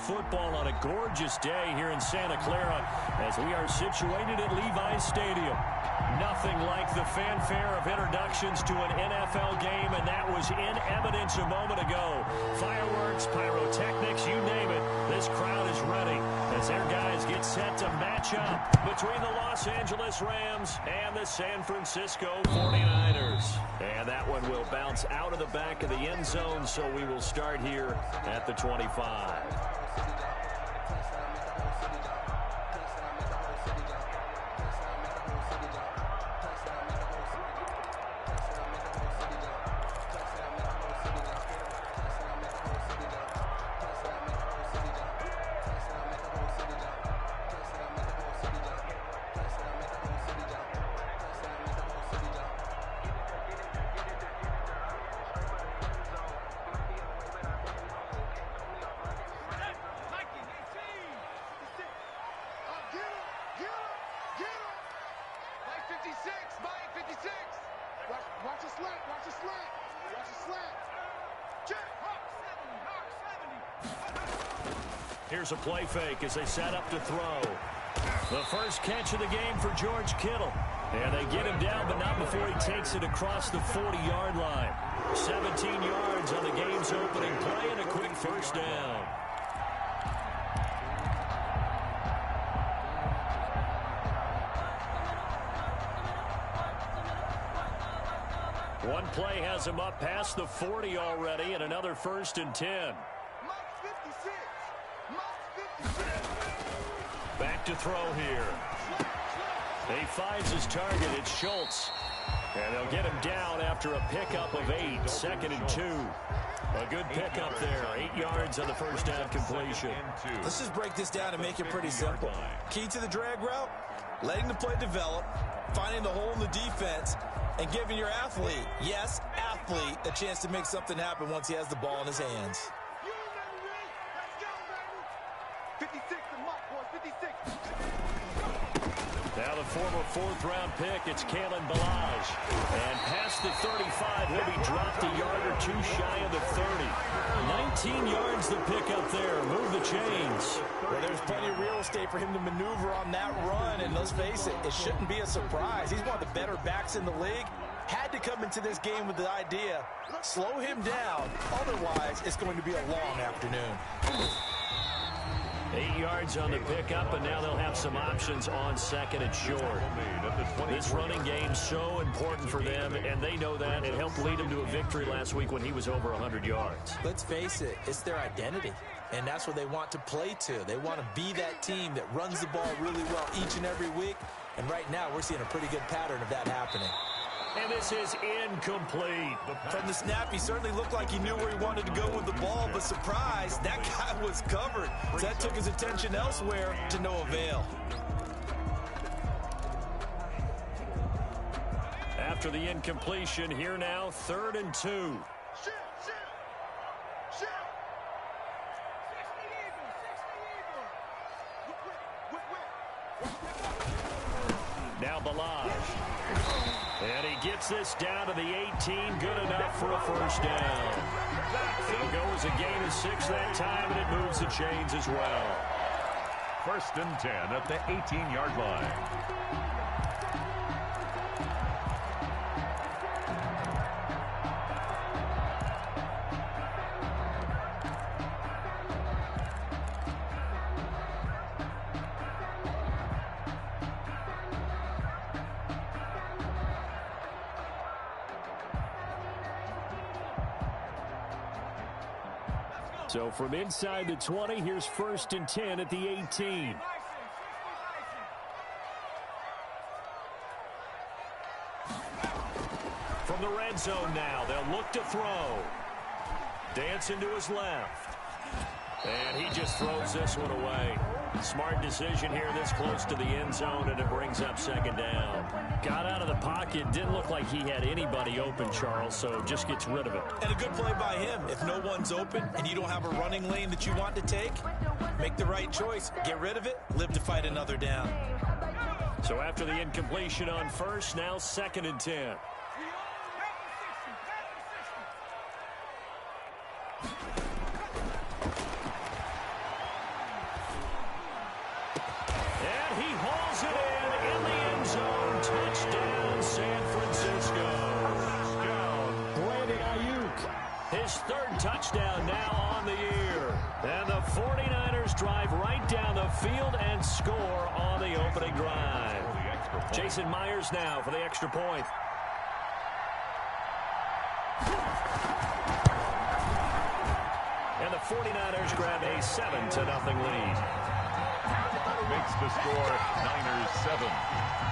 football on a gorgeous day here in Santa Clara as we are situated at Levi's Stadium. Nothing like the fanfare of introductions to an NFL game, and that was in evidence a moment ago. Fireworks, pyrotechnics, you name it. This crowd is ready as their guys get set to match up between the Los Angeles Rams and the San Francisco 49ers. And that one will bounce out of the back of the end zone, so we will start here at the 25. Here's a play fake as they set up to throw. The first catch of the game for George Kittle. And they get him down, but not before he takes it across the 40-yard line. 17 yards on the game's opening play and a quick first down. One play has him up past the 40 already, and another 1st and 10. Back to throw here. He finds his target. It's Schultz. And they'll get him down after a pickup of 8. 2nd and 2. A good pickup there. 8 yards on the first down completion. Let's just break this down and make it pretty simple. Key to the drag route, letting the play develop, finding the hole in the defense, and giving your athlete, yes, athlete, a chance to make something happen once he has the ball in his hands. 56 to Mike, boys, 56. Now the former 4th-round pick, it's Kalen Ballage. And past the 35, he'll be dropped a yard or two shy of the 30. 19 yards the pick up there. Move the chains. Well, there's plenty of real estate for him to maneuver on that run, and let's face it, it shouldn't be a surprise. He's one of the better backs in the league. Had to come into this game with the idea, slow him down, otherwise it's going to be a long afternoon. 8 yards on the pickup, and now they'll have some options on 2nd and short. This running game's so important for them, and they know that. It helped lead them to a victory last week when he was over 100 yards. Let's face it, it's their identity, and that's what they want to play to. They want to be that team that runs the ball really well each and every week, and right now we're seeing a pretty good pattern of that happening. And this is incomplete. From the snap, he certainly looked like he knew where he wanted to go with the ball, but surprise, that guy was covered. So that took his attention elsewhere to no avail. After the incompletion, here now, 3rd and 2. Now Ballage. And he gets this down to the 18. Good enough for a first down. It'll go as a gain of 6 that time, and it moves the chains as well. 1st and 10 at the 18-yard line. So from inside the 20, here's 1st and 10 at the 18. From the red zone now, they'll look to throw. Dancing to his left. And he just throws this one away. Smart decision here this close to the end zone, and it brings up 2nd down. Got out of the pocket. Didn't look like he had anybody open, Charles, so just gets rid of it. And a good play by him. If no one's open and you don't have a running lane that you want to take, make the right choice. Get rid of it. Live to fight another down. So after the incompletion on 1st, now 2nd and 10. He hauls it in the end zone. Touchdown, San Francisco. Brandon Ayuk. His third touchdown now on the year. And the 49ers drive right down the field and score on the opening drive. Jason Myers now for the extra point. And the 49ers grab a 7-0 lead. Makes the score Niners 7,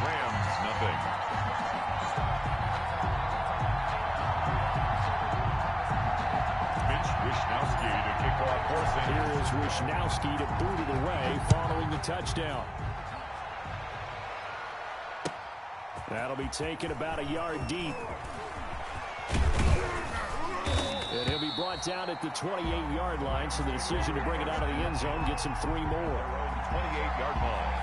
Rams nothing. Mitch Wishnowsky to kick off for San. Here is Wishnowsky to boot it away following the touchdown. That'll be taken about a yard deep. And he'll be brought down at the 28-yard line, so the decision to bring it out of the end zone gets him 3 more. 28-yard line.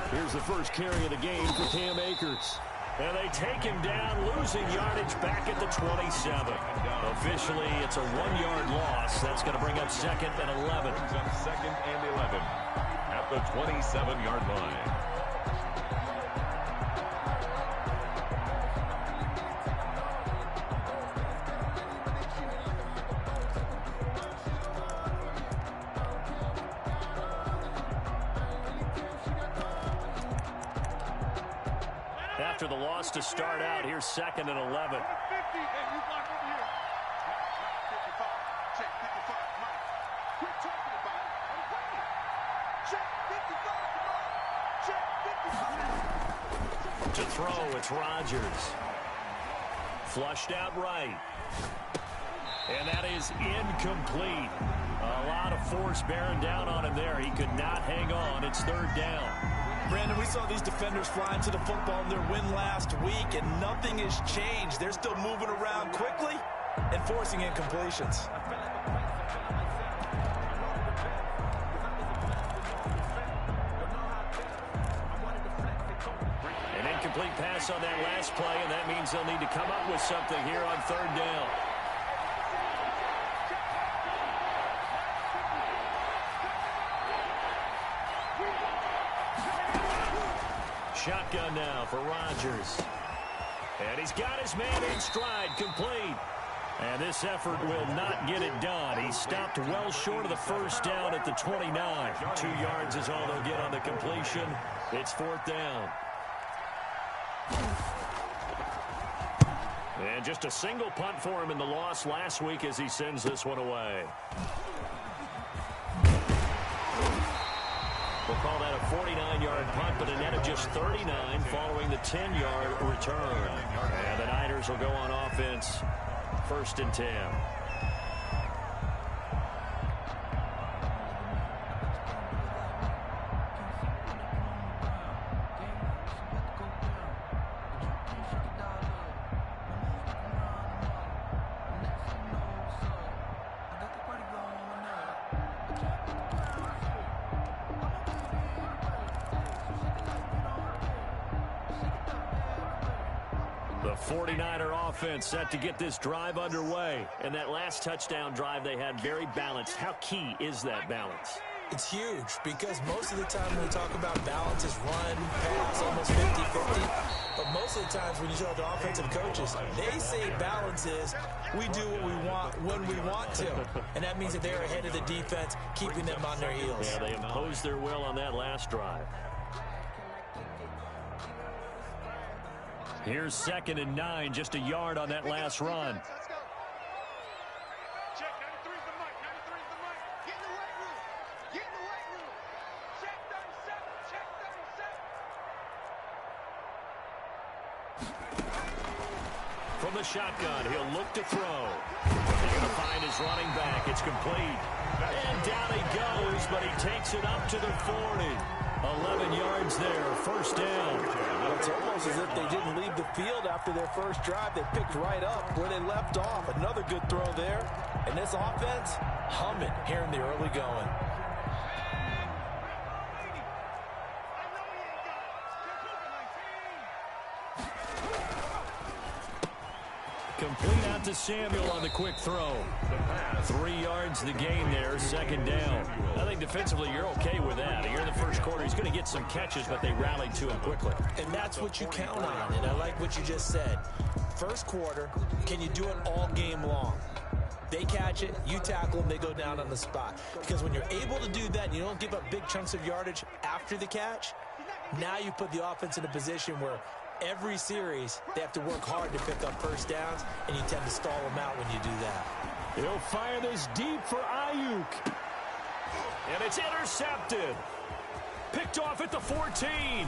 Here's the first carry of the game for Cam Akers. And they take him down, losing yardage back at the 27. Officially, it's a 1-yard loss. That's going to bring up 2nd and 11. Brings up 2nd and 11 at the 27-yard line. After the loss to start out, here's 2nd and 11. To throw, it's Rodgers. Flushed out right. And that is incomplete. A lot of force bearing down on him there. He could not hang on. It's 3rd down. Brandon, we saw these defenders flying to the football in their win last week, and nothing has changed. They're still moving around quickly and forcing incompletions. An incomplete pass on that last play, and that means they'll need to come up with something here on 3rd down. Shotgun now for Rodgers. And he's got his man in stride, complete. And this effort will not get it done. He stopped well short of the first down at the 29. 2 yards is all they'll get on the completion. It's 4th down. And just a single punt for him in the loss last week as he sends this one away. We'll call that a 49-yard punt, but a net of just 39 following the 10-yard return. And the Niners will go on offense, 1st and 10. The 49er offense set to get this drive underway. And that last touchdown drive they had very balanced. How key is that balance? It's huge because most of the time when we talk about balance is run, pass, almost 50-50. But most of the times when you talk to offensive coaches, they say balance is we do what we want when we want to. And that means that they're ahead of the defense, keeping them on their heels. Yeah, they imposed their will on that last drive. Here's 2nd and 9, just a yard on that last run. Check, 93's the mic, 93's the mic. Get in the weight room. Get in the weight room. Check 37, check 37. From the shotgun, he'll look to throw. He's going to find his running back. It's complete. And down he goes but he takes it up to the 40. 11 yards there, first down. It's almost as if they didn't leave the field after their first drive. They picked right up where they left off. Another good throw there. And this offense, humming here in the early going. Complete out to Samuel on the quick throw. 3 yards the gain there, second down. I think defensively you're okay with that. Here in the first quarter, he's going to get some catches, but they rallied to him quickly. And that's what you count on, and I like what you just said. First quarter, can you do it all game long? They catch it, you tackle them, they go down on the spot. Because when you're able to do that and you don't give up big chunks of yardage after the catch, now you put the offense in a position where every series, they have to work hard to pick up first downs, and you tend to stall them out when you do that. He'll fire this deep for Ayuk. And it's intercepted. Picked off at the 14.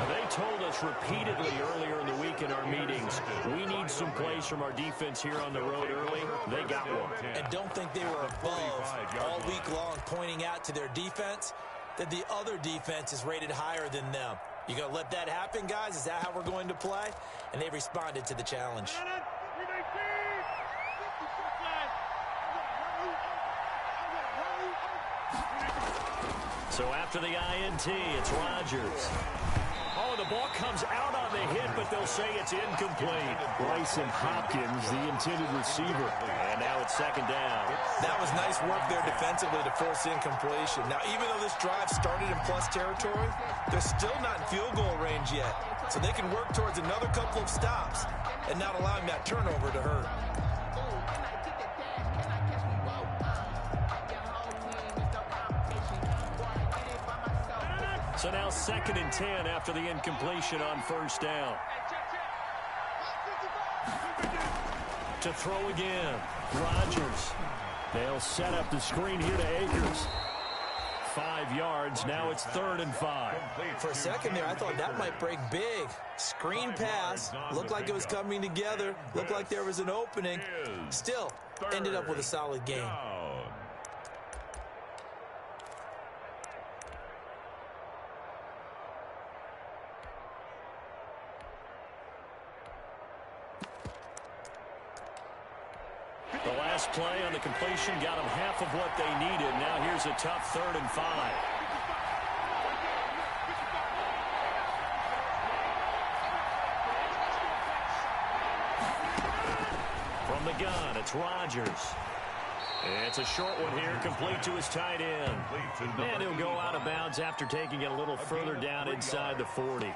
They told us repeatedly earlier in the week in our meetings, we need some plays from our defense here on the road early. They got one. And don't think they were above all week long pointing out to their defense that the other defense is rated higher than them. You going to let that happen, guys? Is that how we're going to play? And they responded to the challenge. So after the INT, it's Rodgers. Oh, the ball comes out on the hit, but they'll say it's incomplete. Bryson Hopkins, the intended receiver. And now it's second down. That was nice work there defensively to force incompletion. Now, even though this drive started in plus territory, they're still not in field goal range yet. So they can work towards another couple of stops and not allowing that turnover to hurt. So now second and 10 after the incompletion on first down. To throw again, Rodgers. They'll set up the screen here to Akers. 5 yards, now it's 3rd and 5. For a second there, I thought that might break big. Screen pass, looked like it was coming together, looked like there was an opening. Still, ended up with a solid game. The last play on the completion got them half of what they needed. Now here's a tough 3rd and 5. From the gun, it's Rodgers. It's a short one here, complete to his tight end. And he'll go out of bounds after taking it a little further down inside the 40.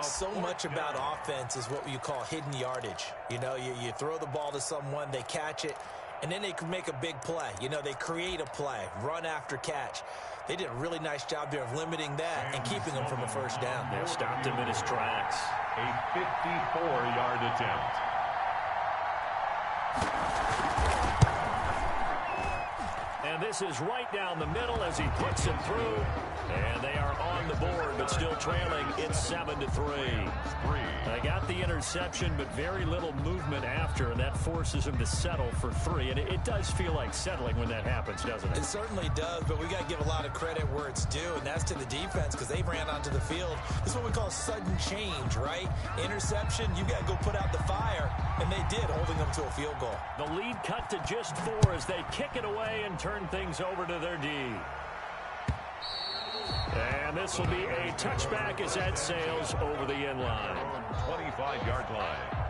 So much about offense is what you call hidden yardage. You know, you throw the ball to someone, they catch it, and then they can make a big play. You know, they create a play, run after catch. They did a really nice job there of limiting that and keeping him from a first down. They stopped him in his tracks. A 54-yard attempt. And this is right down the middle as he puts it through. And they are on the board, but still trailing. It's 7-3. They got the interception, but very little movement after, and that forces him to settle for 3. And it does feel like settling when that happens, doesn't it? It certainly does, but we got to give a lot of credit where it's due, and that's to the defense because they ran onto the field. This is what we call sudden change, right? Interception, you got to go put out the fire, and they did, holding them to a field goal. The lead cut to just 4 as they kick it away and turn things over to their D. And this will be a touchback as that sails over the end line. 25-yard line.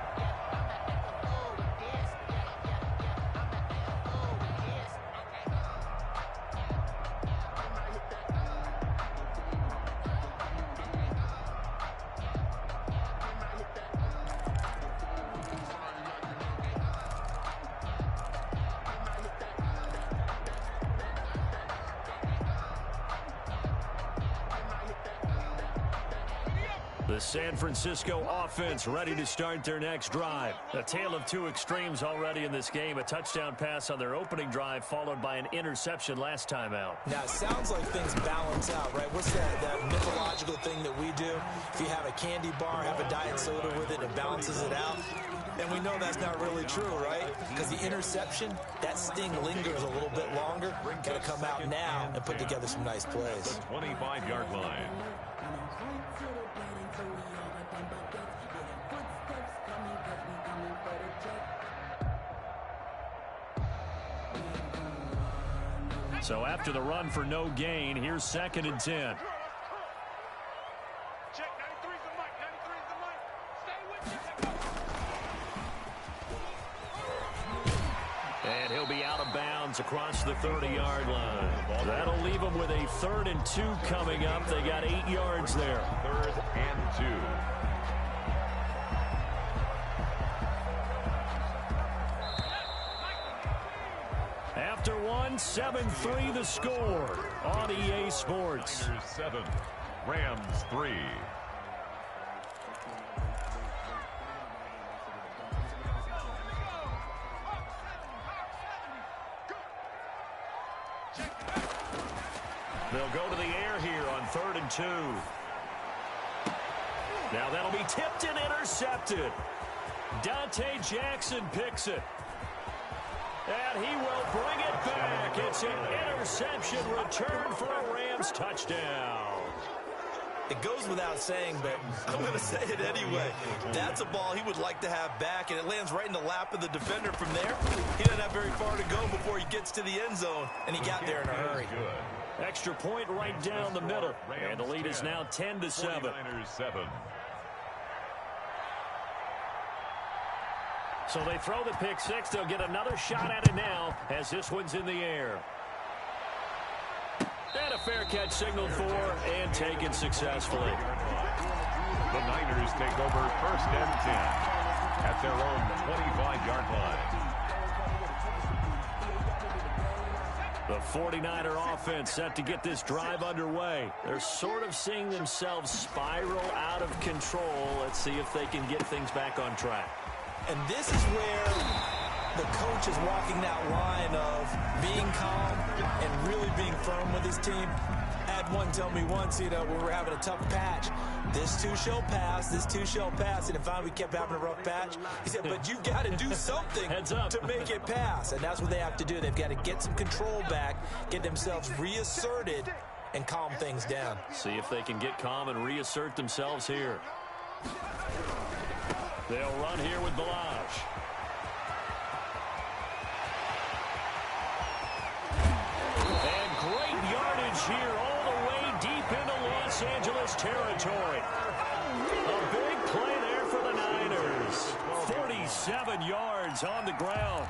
The San Francisco offense ready to start their next drive. A tale of two extremes already in this game. A touchdown pass on their opening drive followed by an interception last time out. Now, it sounds like things balance out, right? What's that mythological thing that we do? If you have a candy bar, have a diet soda with it, it balances it out. And we know that's not really true, right? Because the interception, that sting lingers a little bit longer. Got to come out now and put together some nice plays. 25-yard line. So after the run for no gain, here's 2nd and 10. Check, 93's the mic, 93's the mic. Stay with me. And he'll be out of bounds across the 30-yard line. That'll leave them with a 3rd and 2 coming up. They got 8 yards there. 3rd and 2. After one, 7-3 the score on EA Sports. Niners 7, Rams 3. They'll go to the air here on 3rd and 2. Now that'll be tipped and intercepted. Dante Jackson picks it. And he will bring it back. It's an interception return for a Rams touchdown. It goes without saying, but I'm going to say it anyway. That's a ball he would like to have back, and it lands right in the lap of the defender from there. He doesn't have very far to go before he gets to the end zone, and he got there in a hurry. Extra point right down the middle. And the lead is now 10-7. 49ers 7. So they throw the pick six. They'll get another shot at it now as this one's in the air. And a fair catch signaled for and taken successfully. The Niners take over 1st and 10 at their own 25-yard line. The 49er offense set to get this drive underway. They're sort of seeing themselves spiral out of control. Let's see if they can get things back on track. And this is where the coach is walking that line of being calm and really being firm with his team. I had one tell me once, we were having a tough patch. This too shall pass, this too shall pass. And finally we kept having a rough patch. He said, but you've got to do something to make it pass. And that's what they have to do. They've got to get some control back, get themselves reasserted, and calm things down. See if they can get calm and reassert themselves here. They'll run here with Balazs. And great yardage here all the way deep into Los Angeles territory. A big play there for the Niners. 47 yards on the ground.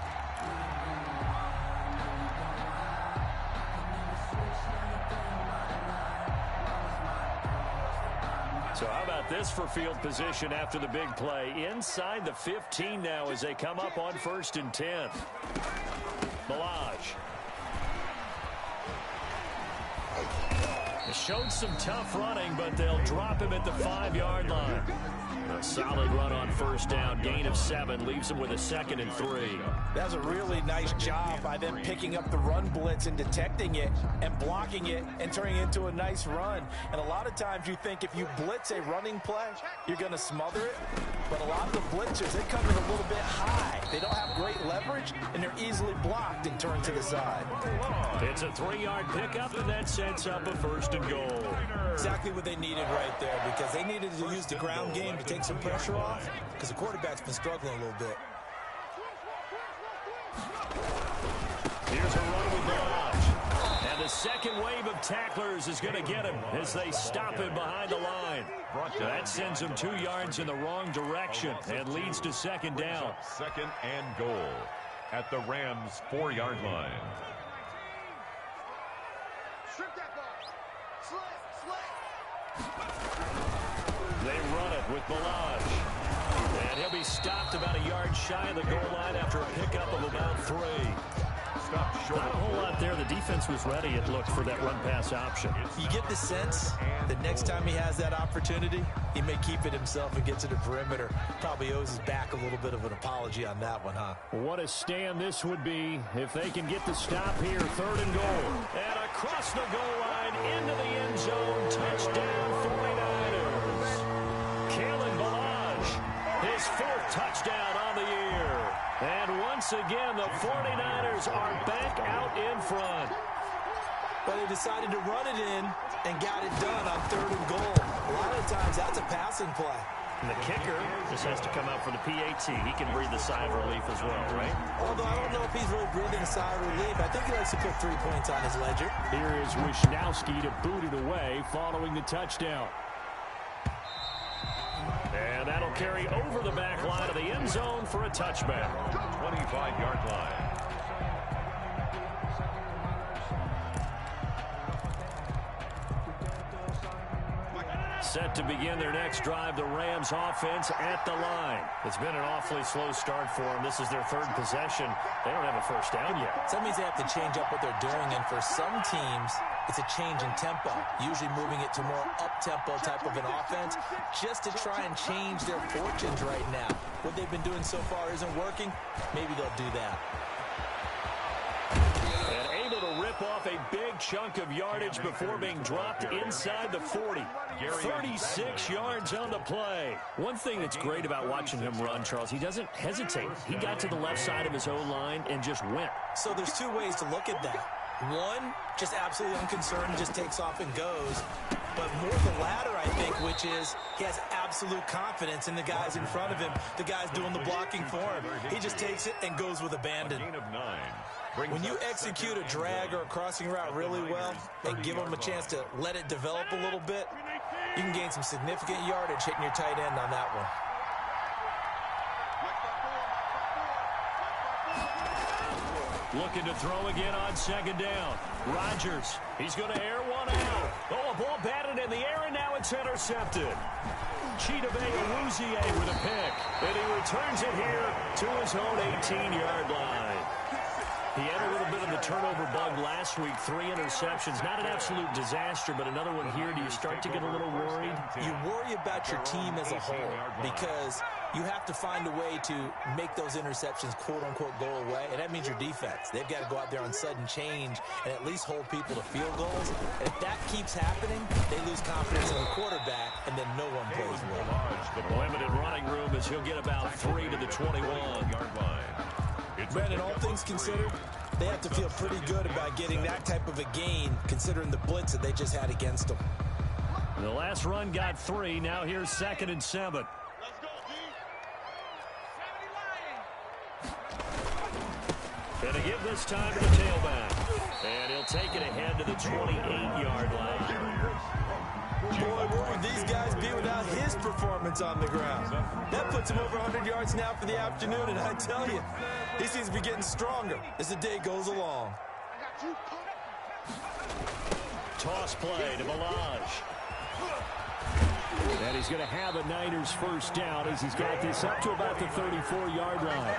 So how about this for field position after the big play? Inside the 15 now as they come up on 1st and 10. Balazs. Showed some tough running, but they'll drop him at the 5-yard line. A solid run on 1st down. Gain of 7 leaves him with a 2nd and 3. That's a really nice job by them picking up the run blitz and detecting it and blocking it and turning it into a nice run. And a lot of times you think if you blitz a running play, you're going to smother it. But a lot of the blitzers, they come in a little bit high. They don't have great leverage, and they're easily blocked and turned to the side. It's a 3-yard pickup, and that sets up a 1st and goal. Exactly what they needed right there, because they needed to use the ground game to take some pressure off, because the quarterback's been struggling a little bit. Here's a run with Balazs. And the second wave of tacklers is going to get him as they stop him behind the line. That sends him 2 yards in the wrong direction and leads to 2nd down. 2nd and goal at the Rams' 4-yard line. Strip that ball. Slip. They run it with Balazs. And he'll be stopped about a yard shy of the goal line after a pickup of about 3. Stopped short. Not a whole lot there. The defense was ready, it looked, for that run-pass option. You get the sense that next time he has that opportunity, he may keep it himself and get to the perimeter. Probably owes his back a little bit of an apology on that one, huh? What a stand this would be if they can get the stop here. 3rd and goal. And across the goal line into the end zone. Touchdown 49ers. Kalen Balazs, his 4th touchdown on the once again, the 49ers are back out in front. But they decided to run it in and got it done on 3rd and goal. A lot of times, that's a passing play. And the kicker just has to come out for the PAT. He can breathe a sigh of relief as well, right? Although I don't know if he's really breathing a sigh of relief. I think he likes to put 3 points on his ledger. Here is Wishnowski to boot it away following the touchdown. And that'll carry over the back line of the end zone for a touchback. 25-yard line. Set to begin their next drive, the Rams offense at the line. It's been an awfully slow start for them. This is their 3rd possession. They don't have a first down yet. So that means they have to change up what they're doing, and for some teams, it's a change in tempo, usually moving it to more up-tempo type of an offense just to try and change their fortunes right now. What they've been doing so far isn't working. Maybe they'll do that. And able to rip off a big chunk of yardage before being dropped inside the 40. 36 yards on the play. One thing that's great about watching him run, Charles, he doesn't hesitate. He got to the left side of his O-line and just went. So there's 2 ways to look at that. One, just absolutely unconcerned, just takes off and goes. But more the latter, I think, which is he has absolute confidence in the guys in front of him, the guys doing the blocking for him. He just takes it and goes with abandon. When you execute a drag or a crossing route really well and give them a chance to let it develop a little bit, you can gain some significant yardage hitting your tight end on that one. Looking to throw again on 2nd down. Rodgers, he's going to air one out. Oh, a ball batted in the air, and now it's intercepted. Chidobe Awuzie with a pick, and he returns it here to his own 18-yard line. He had a little bit of the turnover bug last week, 3 interceptions. Not an absolute disaster, but another one here. Do you start to get a little worried? You worry about your team as a whole because you have to find a way to make those interceptions, quote-unquote, go away, and that means your defense. They've got to go out there on sudden change and at least hold people to field goals. And if that keeps happening, they lose confidence in the quarterback, and then no one plays well. Limited running room as he'll get about 3 to the 21-yard line. Brandon, all things considered, they have to feel pretty good about getting that type of a gain considering the blitz that they just had against them. The last run got 3. Now here's 2nd and 7. And to give this time to the tailback. And he'll take it ahead to the 28-yard line. Boy, where would these guys be without his performance on the ground? That puts him over 100 yards now for the afternoon, and I tell you, he seems to be getting stronger as the day goes along. Toss play to Melage. And he's going to have a Niners first down as he's got this up to about the 34-yard line.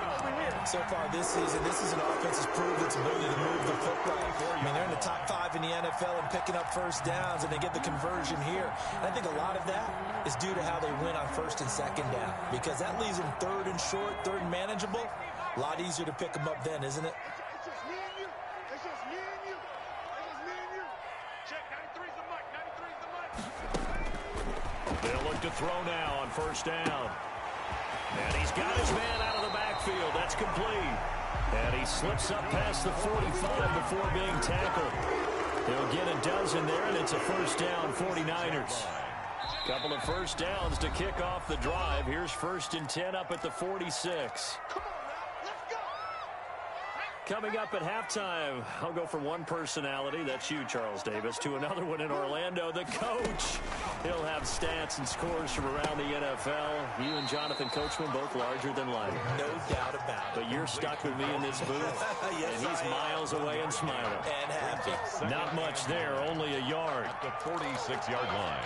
So far this season, this is an offense that's proved its ability to move the football. I mean, they're in the top 5 in the NFL and picking up first downs, and they get the conversion here. And I think a lot of that is due to how they win on 1st and 2nd down, because that leaves them 3rd and short, 3rd and manageable. A lot easier to pick them up then, isn't it? It's just me and you. It's just me and you. It's just me and you. Check, 93's the mic. 93's the mic. They'll look to throw now on 1st down. And he's got his man out of the backfield. That's complete. And he slips up past the 45 before being tackled. They'll get a dozen there, and it's a 1st down, 49ers. Couple of 1st downs to kick off the drive. Here's 1st and 10 up at the 46. Come on now. Let's go. Coming up at halftime, I'll go from one personality, that's you, Charles Davis, to another one in Orlando, the coach. He'll have stats and scores from around the NFL. You and Jonathan Coachman, both larger than life. No doubt about it. But you're stuck with me in this booth, Yes, and he's miles away and smiling. And happy. Not much there, only a yard. At the 46-yard line.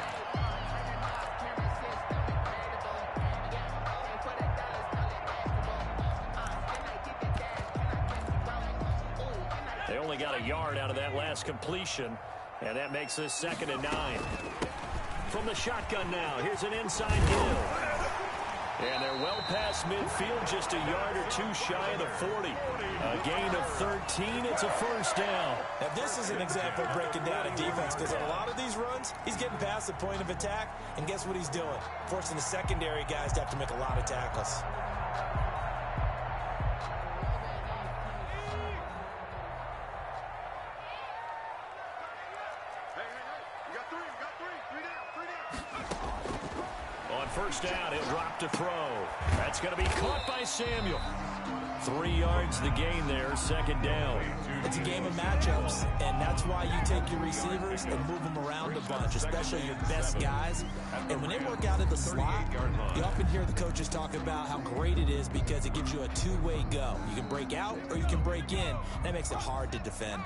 They only got a yard out of that last completion, and that makes this 2nd and 9. From the shotgun now, here's an inside hill. And they're well past midfield, just a yard or 2 shy of the 40. A gain of 13, it's a 1st down. Now this is an example of breaking down a defense, because in a lot of these runs, he's getting past the point of attack, and guess what he's doing? Forcing the secondary guys to have to make a lot of tackles. first down. He'll drop to throw. That's going to be caught by Samuel. 3 yards the gain there, second down. It's a game of matchups, and that's why you take your receivers and move them around a bunch, especially your best guys. And when they work out of the slot, you often hear the coaches talk about how great it is because it gives you a two-way go. You can break out or you can break in. That makes it hard to defend.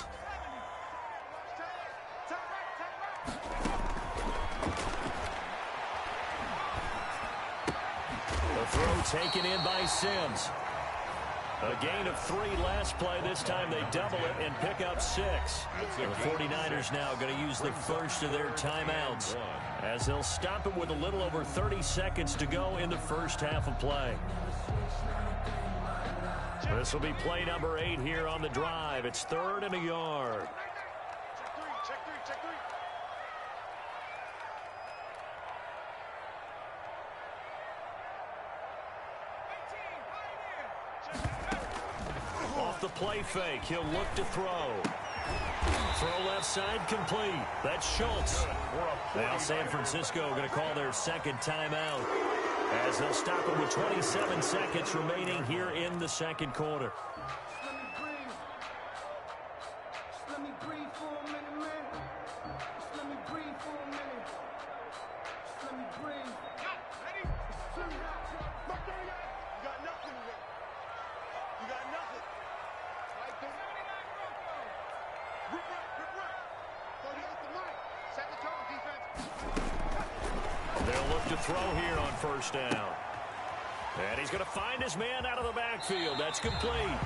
The throw taken in by Sims. A gain of 3 last play. This time they double it and pick up 6. The 49ers now going to use the first of their timeouts as they'll stop it with a little over 30 seconds to go in the first half of play. This will be play number 8 here on the drive. It's 3rd and a yard. Check three. Off the play fake, he'll look to throw. Throw left side complete. That's Schultz. Now San Francisco going to call their second timeout as they'll stop it with 27 seconds remaining here in the second quarter. Let me breathe for a minute, man. Let me breathe for a minute. Let me breathe. Ready? Mark there, you got nothing today. You got nothing. Right there. Rip right. So he has the mic. Set the tone, defense. They'll look to throw here on first down. And he's going to find his man out of the backfield. That's complete.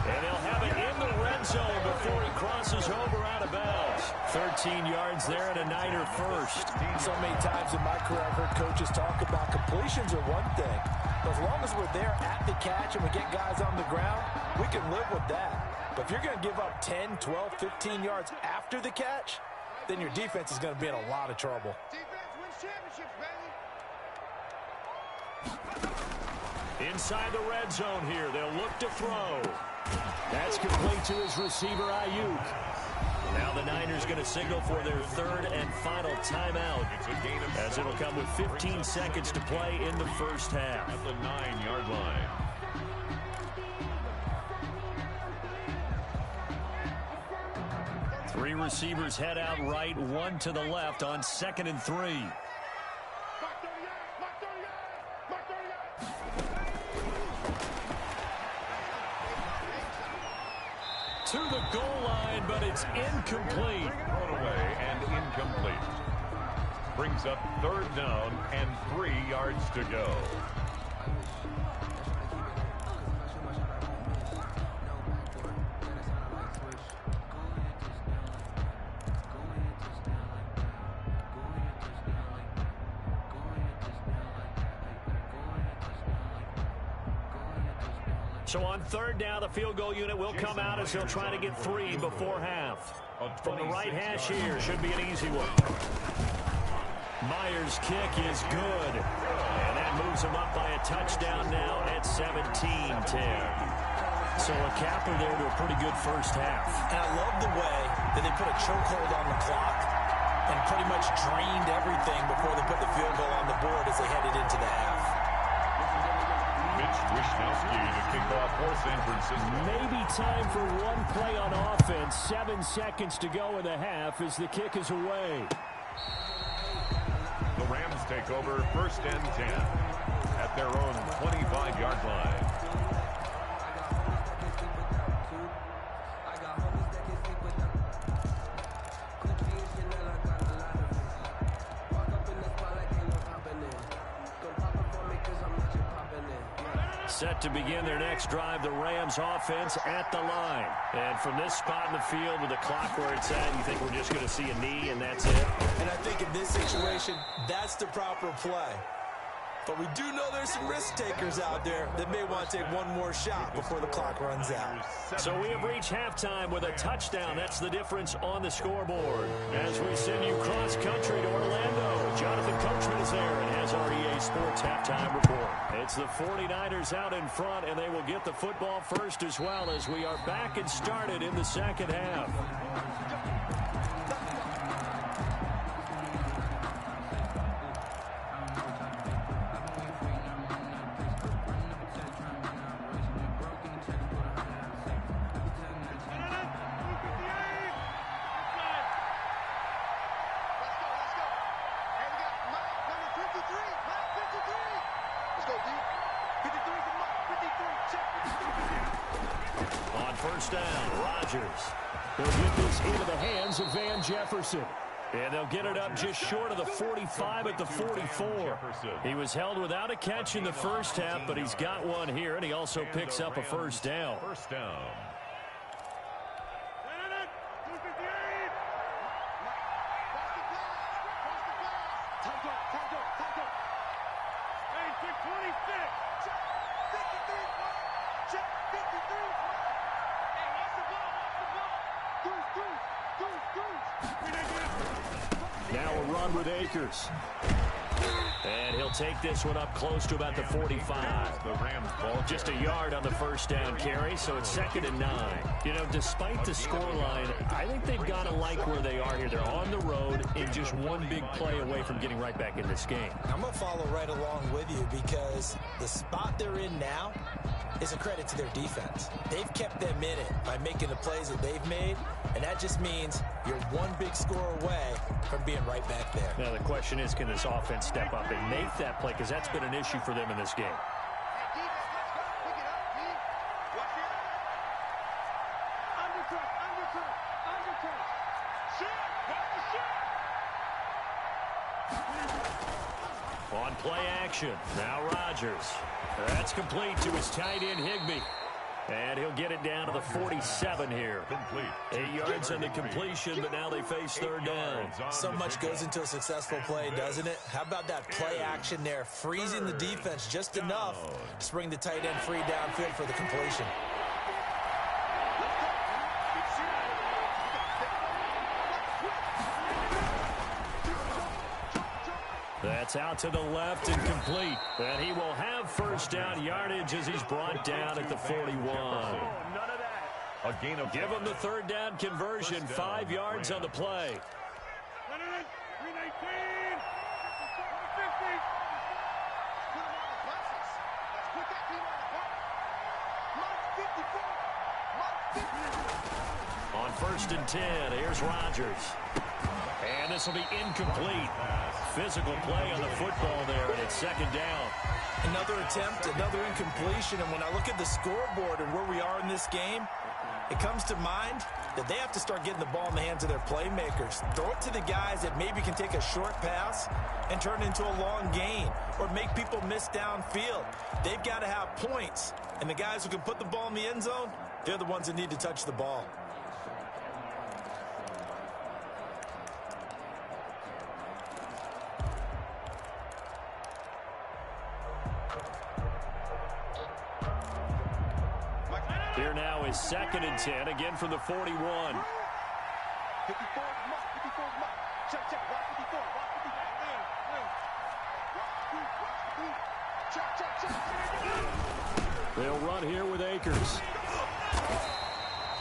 And they'll have it in the red zone before he crosses over out of bounds. 13 yards there and a Niner first. So many times in my career I've heard coaches talk about completions are one thing. But as long as we're there at the catch and we get guys on the ground, we can live with that. But if you're going to give up 10, 12, 15 yards after the catch, then your defense is going to be in a lot of trouble. Defense wins championships, baby. Inside the red zone here, they'll look to throw. That's complete to his receiver, Ayuk. Now the Niners going to signal for their 3rd and final timeout as it'll come with 15 seconds to play in the first half. At the 9-yard line. Three receivers head out right, 1 to the left on 2nd and 3. Mark 38. Mark 38. Mark 38. To the goal line, but it's incomplete. Thrown away and incomplete. Brings up 3rd down and 3 yards to go. So on 3rd down, the field goal unit will come out as they'll try to get 3 before half. From the right hash here, should be an easy one. Myers' kick is good. And that moves him up by a touchdown now at 17-10. So a capper there to a pretty good first half. And I love the way that they put a chokehold on the clock and pretty much drained everything before they put the field goal on the board as they headed into the half. Wishnowski to kick off for San Francisco. Maybe time for one play on offense. 7 seconds to go in the half as the kick is away. The Rams take over 1st and 10 at their own 25-yard line. Set to begin their next drive, the Rams offense at the line. And from this spot in the field with the clock where it's at, you think we're just going to see a knee and that's it? And I think in this situation, that's the proper play. But we do know there's some risk takers out there that may want to take one more shot before the clock runs out. So we have reached halftime with a touchdown. That's the difference on the scoreboard. As we send you cross-country to Orlando, Jonathan Coachman is there and has our EA Sports halftime report. It's the 49ers out in front, and they will get the football first as well as we are back and started in the second half. first down. Rodgers. They'll get this into the hands of Van Jefferson. And they'll get it up just short of the 45 at the 44. He was held without a catch in the first half, but he's got one here, and he also picks up a first down. First down. Now a run with Akers. And he'll take this one up close to about the 45. The Rams ball. Just a yard on the first down carry, so it's 2nd and 9. You know, despite the scoreline, I think they've got to like where they are here. They're on the road and just one big play away from getting right back in this game. I'm going to follow right along with you because the spot they're in now is a credit to their defense. They've kept them in it by making the plays that they've made, and that just means you're one big score away from being right back there. Now, the question is, can this offense step up and make that play? Because that's been an issue for them in this game. On play action, now Rodgers. That's complete to his tight end, Higbee. And he'll get it down to the 47 here. Complete. 8 yards on the completion, but now they face 3rd down. So much goes into a successful play, doesn't it? How about that play action there, freezing the defense just enough to bring the tight end free downfield for the completion. That's out to the left and complete. And he will have first down yardage as he's brought down at the 41. A gain of Give him the 3rd down conversion. 5 yards on the play. On 1st and 10, here's Rodgers. And this will be incomplete. Physical play on the football there, and it's 2nd down. Another attempt, another incompletion, and when I look at the scoreboard and where we are in this game, it comes to mind that they have to start getting the ball in the hands of their playmakers. Throw it to the guys that maybe can take a short pass and turn it into a long gain or make people miss downfield. They've got to have points, and the guys who can put the ball in the end zone, they're the ones that need to touch the ball. Here now is 2nd and 10, again from the 41. 54, check, check, watch 54, watch 54, check. They'll run here with Akers.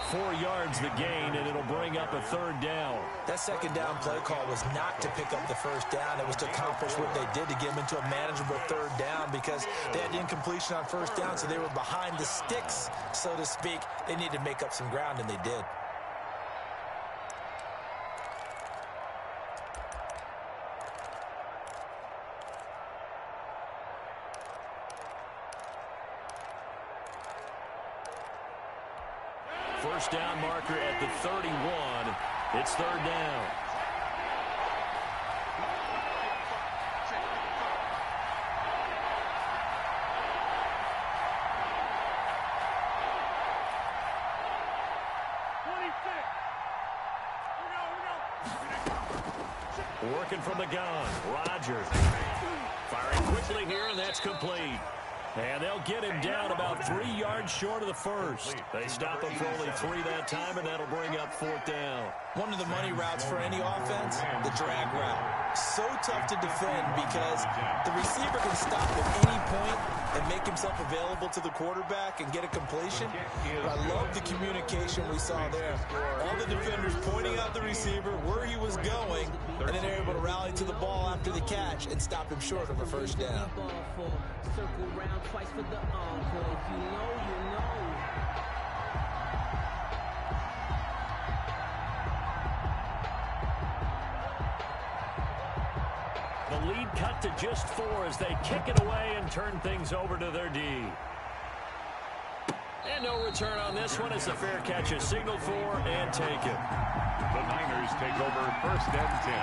4 yards the gain, and it'll bring up a 3rd down. That 2nd down play call was not to pick up the first down. It was to accomplish what they did to get them into a manageable 3rd down because they had incompletion on first down, so they were behind the sticks, so to speak. They needed to make up some ground, and they did. First down marker at the 31. It's 3rd down. Working from the gun. Rodgers. Firing quickly here, and that's complete. And they'll get him down about 3 yards short of the first. They stop him for only 3 that time, and that'll bring up 4th down. One of the money routes for any offense, the drag route. So tough to defend because the receiver can stop at any point and make himself available to the quarterback and get a completion. But I love the communication we saw there. All the defenders pointing out the receiver, where he was going, and then they're able to rally to the ball after the catch and stop him short of a first down. Circle round twice for the encore. If you know, you know. The lead cut to just 4 as they kick it away and turn things over to their D. And no return on this one. It's a fair catch, a signal for, and take it. The Niners take over 1st and 10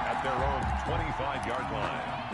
at their own 25-yard line.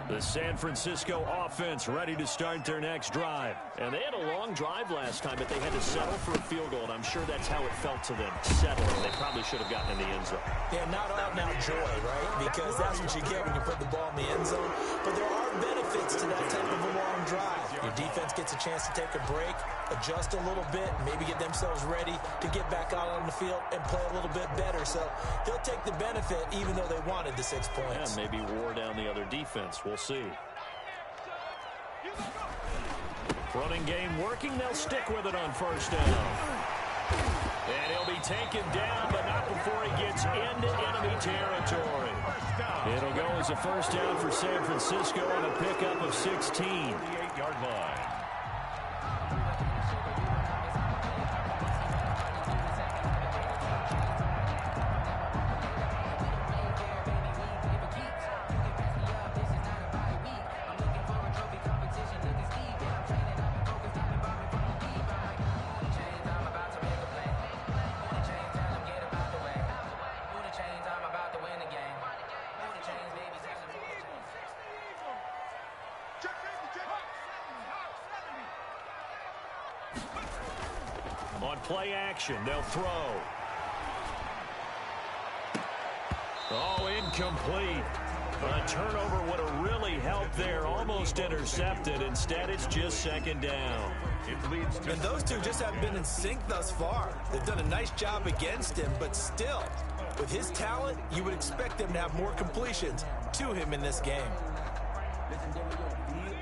The San Francisco offense ready to start their next drive. And they had a long drive last time, but they had to settle for a field goal, and I'm sure that's how it felt to them, settling. They probably should have gotten in the end zone. Yeah, not out-and-out joy, right? Because that's what you get when you put the ball in the end zone. But there are benefits to that type of a long drive. Your defense gets a chance to take a break, adjust a little bit, maybe get themselves ready to get back out on the field and play a little bit better. So he'll take the benefit even though they wanted the 6 points. Yeah, maybe wore down the other defense. We'll see. Running game working. They'll stick with it on 1st down. And he'll be taken down, but not before he gets into enemy territory. It'll go as a 1st down for San Francisco on a pickup of 16. 38-yard line. On play action, they'll throw. Oh, incomplete. A turnover would have really helped there. Almost intercepted. Instead, it's just 2nd down. It leads to... And those two just haven't been in sync thus far. They've done a nice job against him, but still, with his talent, you would expect them to have more completions to him in this game.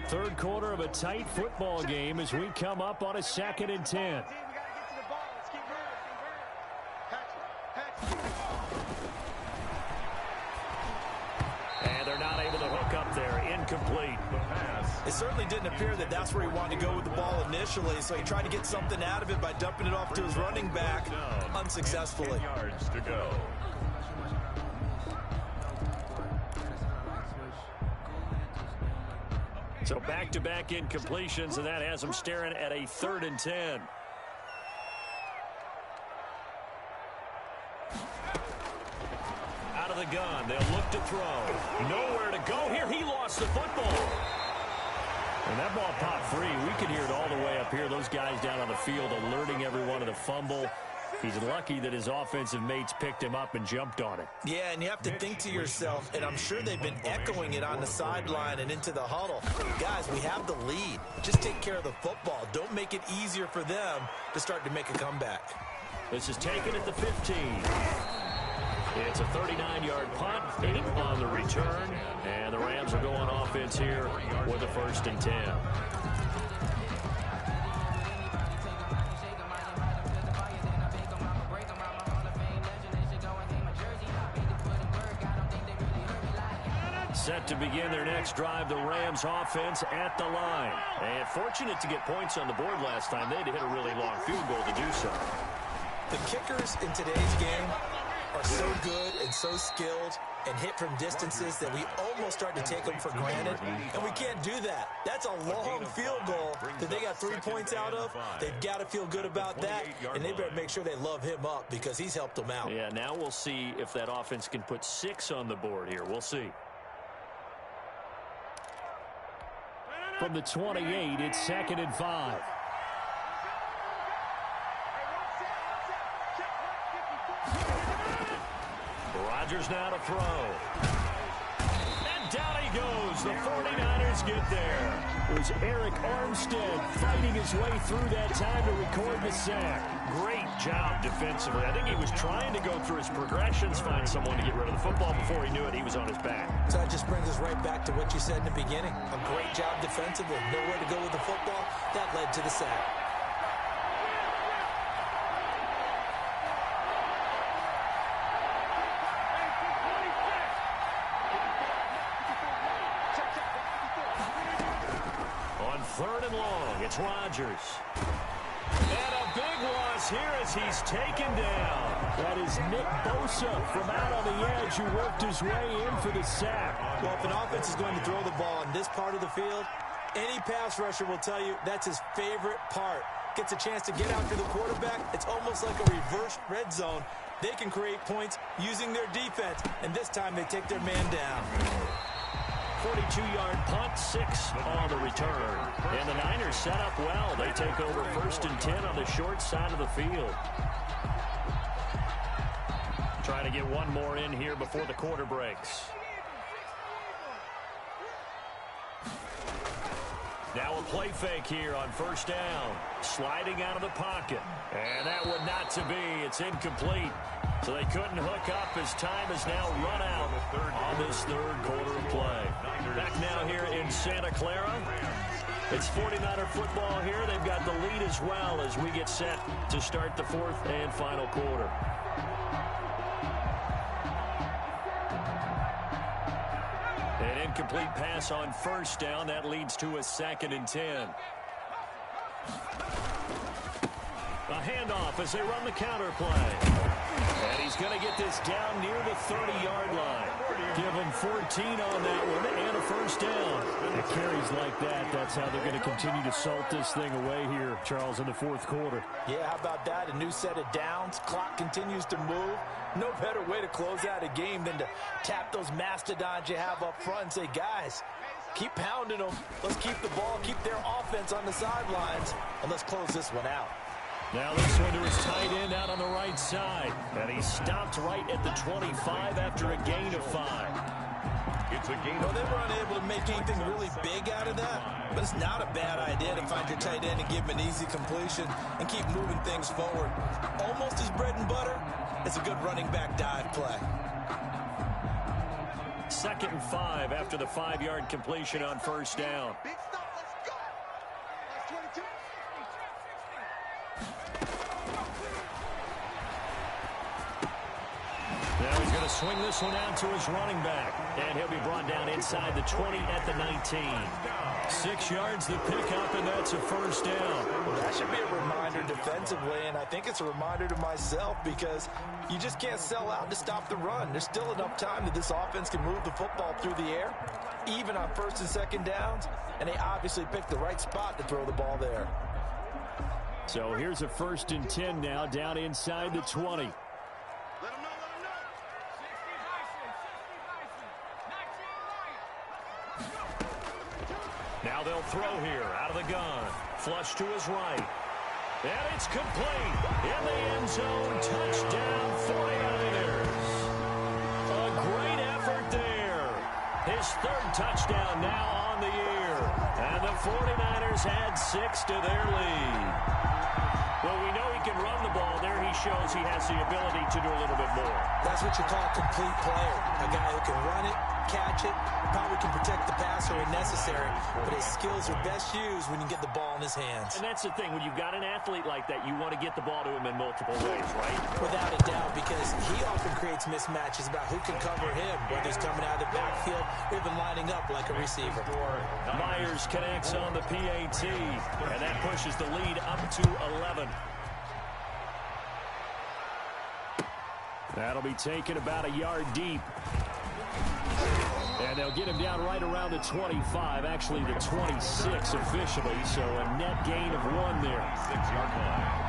3rd quarter of a tight football game as we come up on a 2nd and 10. And they're not able to hook up there. Incomplete. The pass. It certainly didn't appear that that's where he wanted to go with the ball initially, so he tried to get something out of it by dumping it off to his running back unsuccessfully. 10 yards to go. So back-to-back incompletions, and that has them staring at a 3rd and 10. Out of the gun, they'll look to throw. Nowhere to go here. He lost the football. And that ball popped free. We could hear it all the way up here. Those guys down on the field alerting everyone of the fumble. He's lucky that his offensive mates picked him up and jumped on it. Yeah, and you have to think to yourself, and I'm sure they've been echoing it on the sideline and into the huddle. Guys, we have the lead. Just take care of the football. Don't make it easier for them to start to make a comeback. This is taken at the 15. It's a 39-yard punt, 8 on the return, and the Rams are going offense here with a 1st and 10. Set to begin their next drive, the Rams offense at the line. And fortunate to get points on the board last time. They had to hit a really long field goal to do so. The kickers in today's game are so good and so skilled and hit from distances that we almost start to take them for granted. And we can't do that. That's a long field goal that they got 3 points out of. They've got to feel good about that, and they better make sure they love him up because he's helped them out. Yeah, now we'll see if that offense can put 6 on the board here. We'll see. From the 28, it's 2nd and 5. Rodgers now to throw. And down he goes. The 49ers get there. It was Eric Armstead fighting his way through that time to record the sack. Great job defensively. I think he was trying to go through his progressions, find someone to get rid of the football. Before he knew it, he was on his back. So that just brings us right back to what you said in the beginning. A great job defensively. Nowhere to go with the football. That led to the sack. On 3rd and long, it's Rodgers. And a big loss here as he's taken down. That is Nick Bosa from out on the edge who worked his way in for the sack. Well, if an offense is going to throw the ball in this part of the field, any pass rusher will tell you that's his favorite part. Gets a chance to get after the quarterback. It's almost like a reverse red zone. They can create points using their defense, and this time they take their man down. 42-yard punt, 6 on the return. And the Niners set up well. They take over 1st and 10 on the short side of the field. Trying to get one more in here before the quarter breaks. Now a play fake here on 1st down. Sliding out of the pocket. And that one not to be. It's incomplete. So they couldn't hook up as time has now run out on this 3rd quarter of play. Back now here in Santa Clara. It's 49er football here. They've got the lead as well as we get set to start the 4th and final quarter. An incomplete pass on 1st down. That leads to a 2nd and 10. A handoff as they run the counter play. And he's going to get this down near the 30-yard line. Give him 14 on that one and a 1st down. It carries like that. That's how they're going to continue to salt this thing away here, Charles, in the 4th quarter. Yeah, how about that? A new set of downs. Clock continues to move. No better way to close out a game than to tap those mastodons you have up front and say, guys, keep pounding them. Let's keep the ball, keep their offense on the sidelines, and let's close this one out. Now this one to his tight end out on the right side. And he stopped right at the 25 after a gain of 5. It's a gain. Well, they were unable to make anything really big out of that, but it's not a bad idea to find your tight end and give him an easy completion and keep moving things forward. Almost his bread and butter. It's a good running back dive play. 2nd and 5 after the 5-yard completion on 1st down. Big stop, let's go. That's 22. Now he's going to swing this one out to his running back. And he'll be brought down inside the 20 at the 19. 6 yards the pickup, and that's a 1st down. Well, that should be a reminder defensively, and I think it's a reminder to myself because you just can't sell out to stop the run. There's still enough time that this offense can move the football through the air, even on 1st and 2nd downs, and they obviously picked the right spot to throw the ball there. So here's a 1st and 10 now down inside the 20. Let him know, let him know. Now they'll throw here out of the gun. Flush to his right. And it's complete. In the end zone. Touchdown 49ers. A great effort there. His 3rd touchdown now on the year. And the 49ers add 6 to their lead. Well, we know he can run the ball. There he shows he has the ability to do a little bit more. That's what you call a complete player. A guy who can run it, catch it, probably can protect the passer when necessary, but his skills are best used when you get the ball in his hands. And that's the thing. When you've got an athlete like that, you want to get the ball to him in multiple ways, right? Without a doubt, because he often creates mismatches about who can cover him, whether he's coming out of the backfield or even lining up like a receiver. Myers connects on the PAT, and that pushes the lead up to 11. That'll be taken about a yard deep. And they'll get him down right around the 25, actually the 26 officially, so a net gain of 1 there. 6-yard line.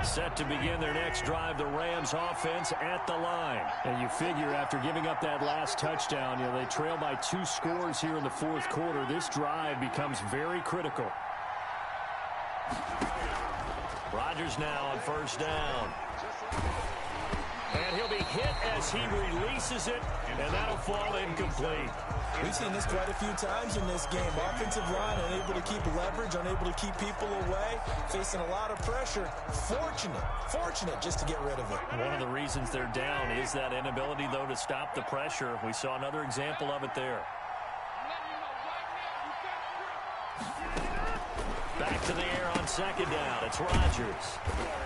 Set to begin their next drive, the Rams offense at the line. And you figure after giving up that last touchdown, they trail by 2 scores here in the 4th quarter. This drive becomes very critical. Rodgers now on 1st down. And he'll be hit as he releases it, and that'll fall incomplete. We've seen this quite a few times in this game. Offensive line unable to keep leverage, unable to keep people away, facing a lot of pressure. Fortunate just to get rid of it. One of the reasons they're down is that inability, though, to stop the pressure. We saw another example of it there. Back to the air on 2nd down. It's Rodgers.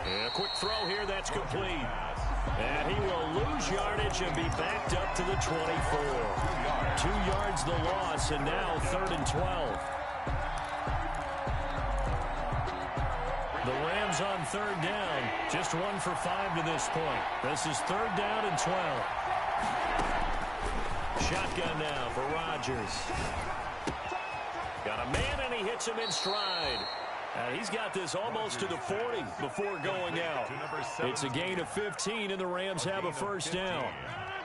And a quick throw here that's complete. And he will lose yardage and be backed up to the 24. 2 yards the loss, and now 3rd and 12. The Rams on 3rd down. Just 1 for 5 to this point. This is 3rd down and 12. Shotgun now for Rodgers. Got a man, and he hits him in stride. And he's got this almost to the 40 before going out. It's a gain of 15, and the Rams have a 1st down.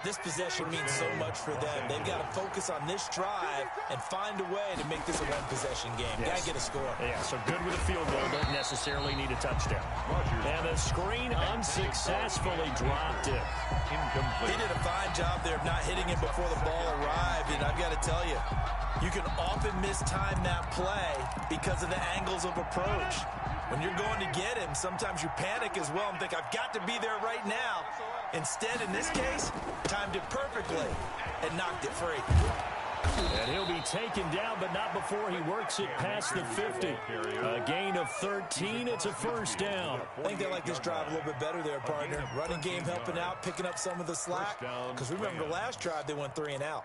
This possession means so much for them. They've got to focus on this drive and find a way to make this a one-possession game. Yes. Got to get a score. Yeah, so good with a field goal. Don't necessarily need a touchdown. And the screen unsuccessfully dropped it. He did a fine job there of not hitting it before the ball arrived. And I've got to tell you, you can often mistime that play because of the angles of approach. When you're going to get him, sometimes you panic as well and think, I've got to be there right now. Instead, in this case, timed it perfectly and knocked it free. And he'll be taken down, but not before he works it past the 50. A gain of 13. It's a 1st down. I think they like this drive a little bit better there, partner. Running game helping out, picking up some of the slack. Because remember, the last drive, they went 3 and out.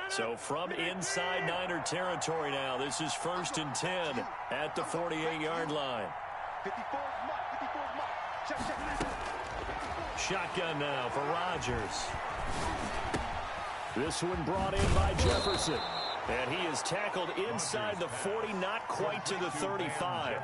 So from inside Niner territory now, this is 1st and 10 at the 48-yard line. 54 mark. Check. Shotgun now for Rodgers. This one brought in by Jefferson. And he is tackled inside the 40, not quite to the 35.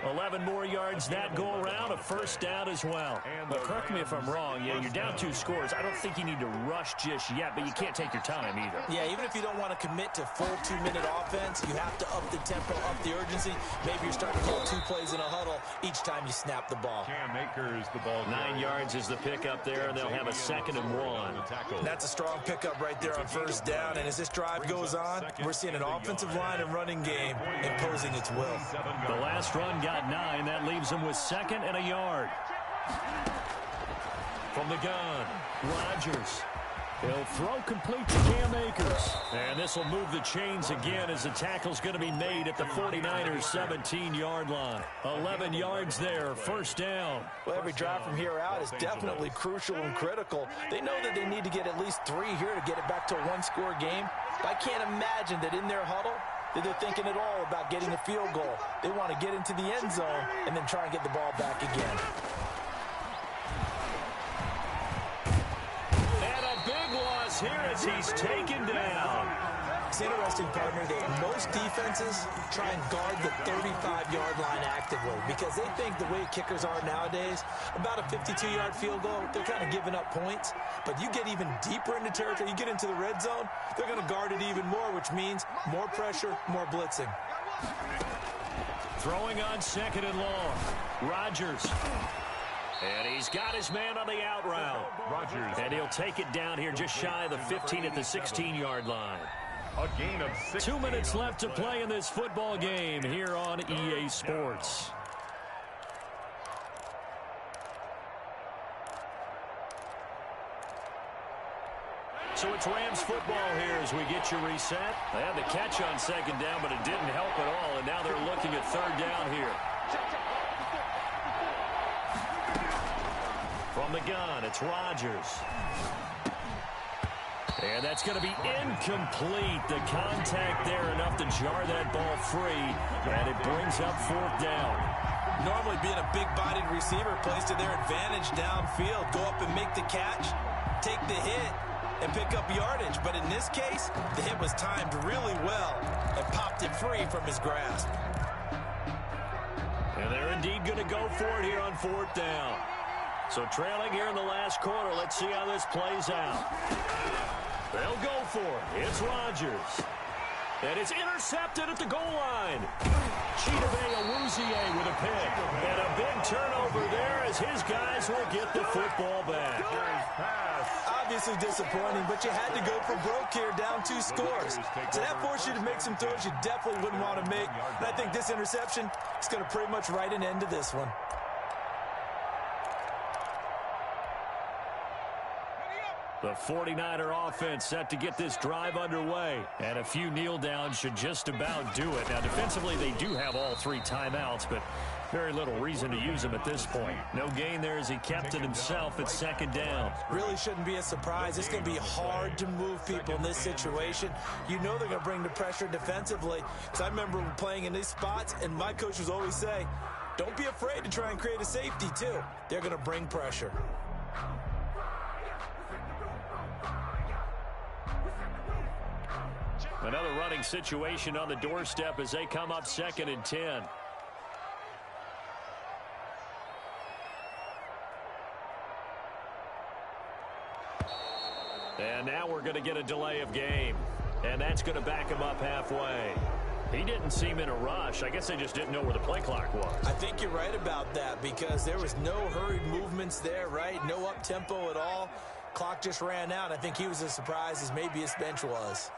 11 more yards that go around, a 1st down as well. But correct me if I'm wrong, you're down 2 scores. I don't think you need to rush just yet, but you can't take your time either. Yeah, even if you don't want to commit to full 2-minute offense, you have to up the tempo, up the urgency. Maybe you're starting to call 2 plays in a huddle each time you snap the ball. Cam Akers, the ball. 9 yards is the pickup there, and they'll have a 2nd and 1. That's a strong pickup right there on 1st down, and as this drive goes on, we're seeing an offensive line and running game imposing its will. The last run got 9. That leaves him with 2nd and a yard. From the gun, Rodgers. He'll throw complete to Cam Akers. And this will move the chains again as the tackle's going to be made at the 49ers' 17-yard line. 11 yards there, 1st down. Well, every drive from here out is definitely crucial and critical. They know that they need to get at least 3 here to get it back to a 1-score game. But I can't imagine that in their huddle that they're thinking at all about getting a field goal. They want to get into the end zone and then try and get the ball back again. Here as he's taken down. It's interesting, partner, that most defenses try and guard the 35-yard line actively because they think the way kickers are nowadays, about a 52-yard field goal, they're kind of giving up points. But you get even deeper into territory, you get into the red zone, they're going to guard it even more, which means more pressure, more blitzing. Throwing on 2nd and long. Rodgers. And he's got his man on the out route. Rodgers. And he'll take it down here just shy of the 15 at the 16-yard line. A gain of 16. 2 minutes left to play in this football game here on EA Sports. So it's Rams football here as we get you reset. They had the catch on 2nd down, but it didn't help at all. And now they're looking at 3rd down here. From the gun, it's Rodgers. And that's going to be incomplete. The contact there enough to jar that ball free. And it brings up 4th down. Normally being a big-bodied receiver plays to their advantage downfield. Go up and make the catch, take the hit, and pick up yardage. But in this case, the hit was timed really well and popped it free from his grasp. And they're indeed going to go for it here on 4th down. So trailing here in the last quarter. Let's see how this plays out. They'll go for it. It's Rodgers. And it's intercepted at the goal line. Chidobe Awuzie with a pick. And a big turnover there as his guys will get the football back. Obviously disappointing, but you had to go for broke here, down 2 scores. So that forced you to make some throws you definitely wouldn't want to make. And I think this interception is going to pretty much write an end to this one. The 49er offense set to get this drive underway. And a few kneel downs should just about do it. Now, defensively, they do have all 3 timeouts, but very little reason to use them at this point. No gain there as he kept it himself at 2nd down. Really shouldn't be a surprise. It's going to be hard to move people in this situation. You know they're going to bring the pressure defensively. Because I remember playing in these spots, and my coach would always say, don't be afraid to try and create a safety, too. They're going to bring pressure. Another running situation on the doorstep as they come up 2nd and 10. And now we're going to get a delay of game. And that's going to back him up halfway. He didn't seem in a rush. I guess they just didn't know where the play clock was. I think you're right about that because there was no hurried movements there, right? No up-tempo at all. Clock just ran out. I think he was as surprised as maybe his bench was.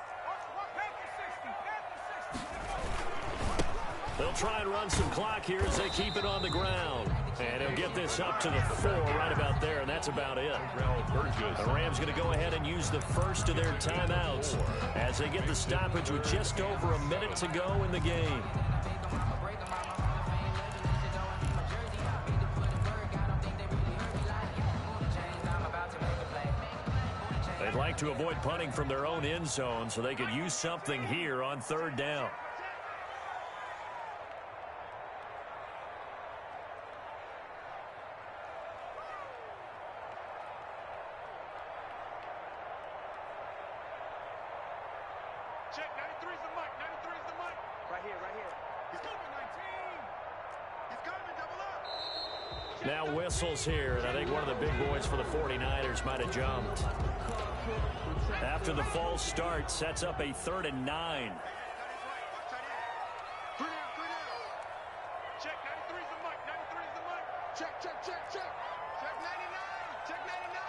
They'll try and run some clock here as they keep it on the ground. And he'll get this up to the 4 right about there, and that's about it. The Rams going to go ahead and use the first of their timeouts as they get the stoppage with just over a minute to go in the game. They'd like to avoid punting from their own end zone so they could use something here on 3rd down. Check, 93's the mic, 93's the mic. Right here, right here. He's coming, 19. He's coming, double up. Now whistles here, and I think one of the big boys for the 49ers might have jumped. After the false start, sets up a 3rd and 9. Check, 93's the mic, 93's the mic. Check, check, check, check. Check 99, check 99.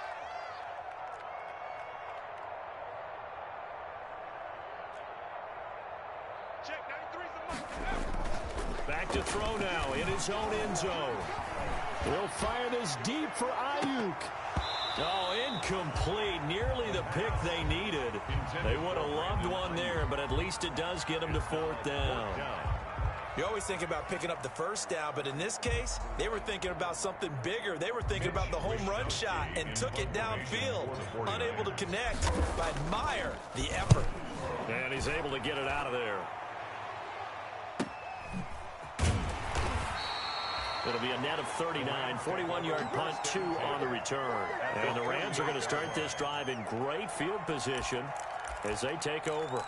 Check, 93's the mic. Back to throw now in his own end zone. He'll fire this deep for Ayuk. Oh, incomplete. Nearly the pick they needed. They would have loved one there, but at least it does get them to 4th down. You always think about picking up the 1st down, but in this case, they were thinking about something bigger. They were thinking about the home run shot and took it downfield. Unable to connect, but admire the effort. And he's able to get it out of there. It'll be a net of 39, 41-yard punt, 2 on the return. And the Rams are going to start this drive in great field position as they take over.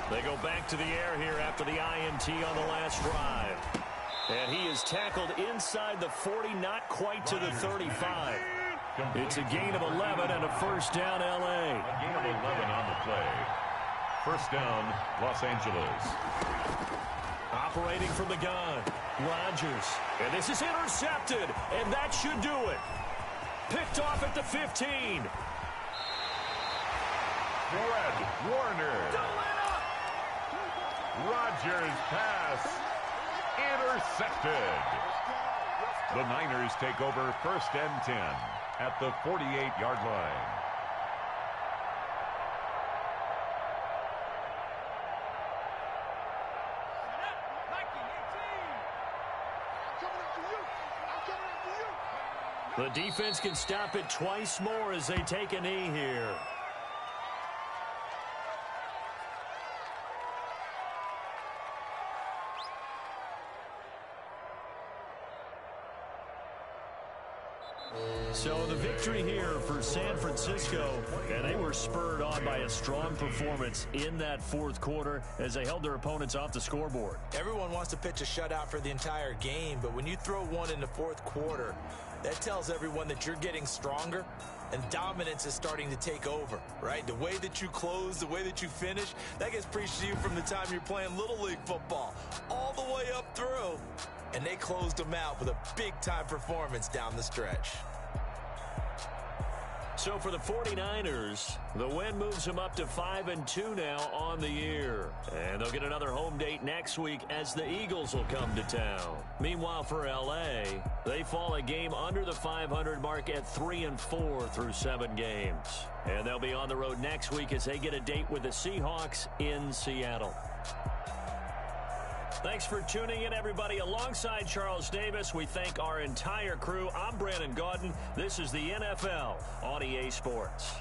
They go back to the air here after the INT on the last drive. And he is tackled inside the 40, not quite to the 35. It's a gain of 11 and a 1st down, L.A. A gain of 11 on the play. 1st down, Los Angeles. Operating from the gun, Rodgers. And this is intercepted, and that should do it. Picked off at the 15. Fred Warner. Rodgers pass. Intercepted. The Niners take over 1st and 10 at the 48-yard line. The defense can stop it twice more as they take a knee here. So the victory here for San Francisco, and they were spurred on by a strong performance in that 4th quarter as they held their opponents off the scoreboard. Everyone wants to pitch a shutout for the entire game, but when you throw one in the 4th quarter, that tells everyone that you're getting stronger and dominance is starting to take over, right? The way that you close, the way that you finish, that gets preached to you from the time you're playing Little League football all the way up through, and they closed them out with a big-time performance down the stretch. So for the 49ers, the win moves them up to 5-2 now on the year. And they'll get another home date next week as the Eagles will come to town. Meanwhile, for L.A., they fall a game under the 500 mark at 3-4 through 7 games. And they'll be on the road next week as they get a date with the Seahawks in Seattle. Thanks for tuning in, everybody. Alongside Charles Davis, we thank our entire crew. I'm Brandon Gaudin. This is the NFL on EA Sports.